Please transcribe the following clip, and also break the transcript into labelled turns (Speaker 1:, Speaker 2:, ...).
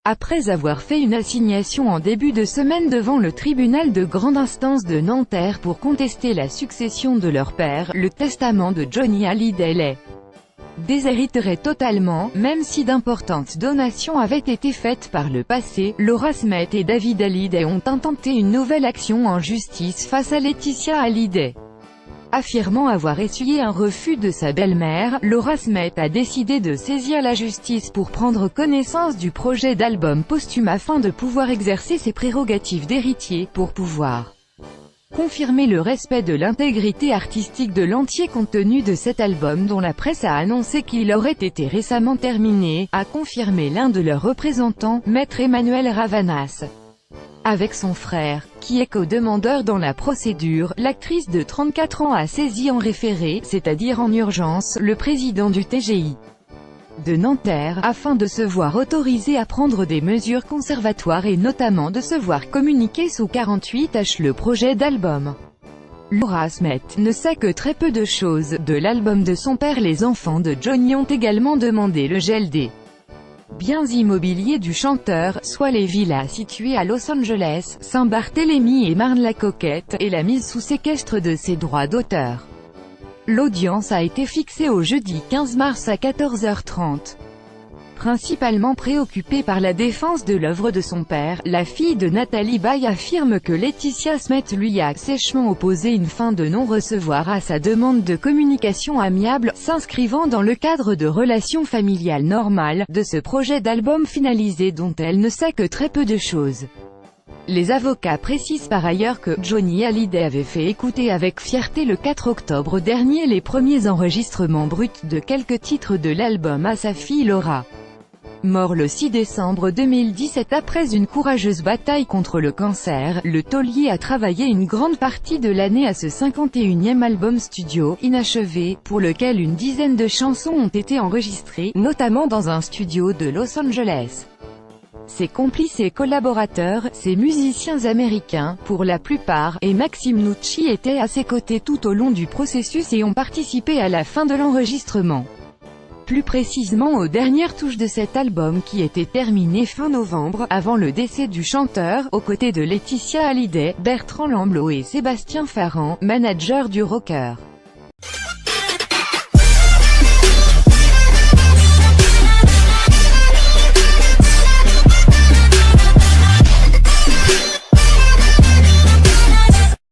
Speaker 1: Après avoir fait une assignation en début de semaine devant le tribunal de grande instance de Nanterre pour contester la succession de leur père, le testament de Johnny Hallyday les déshériterait totalement, même si d'importantes donations avaient été faites par le passé. Laura Smith et David Hallyday ont intenté une nouvelle action en justice face à Laetitia Hallyday. Affirmant avoir essuyé un refus de sa belle-mère, Laura Smith a décidé de saisir la justice pour prendre connaissance du projet d'album posthume afin de pouvoir exercer ses prérogatives d'héritier, pour pouvoir confirmer le respect de l'intégrité artistique de l'entier contenu de cet album dont la presse a annoncé qu'il aurait été récemment terminé, a confirmé l'un de leurs représentants, Maître Emmanuel Ravanas. Avec son frère, qui est co-demandeur dans la procédure, l'actrice de 34 ans a saisi en référé, c'est-à-dire en urgence, le président du TGI de Nanterre, afin de se voir autorisé à prendre des mesures conservatoires et notamment de se voir communiquer sous 48h le projet d'album. Laura Smith ne sait que très peu de choses de l'album de son père. Les enfants de Johnny ont également demandé le gel des biens immobiliers du chanteur, soit les villas situées à Los Angeles, Saint-Barthélemy et Marne-la-Coquette, et la mise sous séquestre de ses droits d'auteur. L'audience a été fixée au jeudi 15 mars à 14h30. Principalement préoccupée par la défense de l'œuvre de son père, la fille de Nathalie Baye affirme que Laetitia Smith lui a sèchement opposé une fin de non-recevoir à sa demande de communication amiable, s'inscrivant dans le cadre de relations familiales normales, de ce projet d'album finalisé dont elle ne sait que très peu de choses. Les avocats précisent par ailleurs que Johnny Hallyday avait fait écouter avec fierté le 4 octobre dernier les premiers enregistrements bruts de quelques titres de l'album à sa fille Laura. Mort le 6 décembre 2017 après une courageuse bataille contre le cancer, le taulier a travaillé une grande partie de l'année à ce 51e album studio, inachevé, pour lequel une dizaine de chansons ont été enregistrées, notamment dans un studio de Los Angeles. Ses complices et collaborateurs, ces musiciens américains, pour la plupart, et Maxime Nucci étaient à ses côtés tout au long du processus et ont participé à la fin de l'enregistrement. Plus précisément aux dernières touches de cet album qui était terminé fin novembre, avant le décès du chanteur, aux côtés de Laetitia Hallyday, Bertrand Lamblot et Sébastien Ferrand, manager du rocker.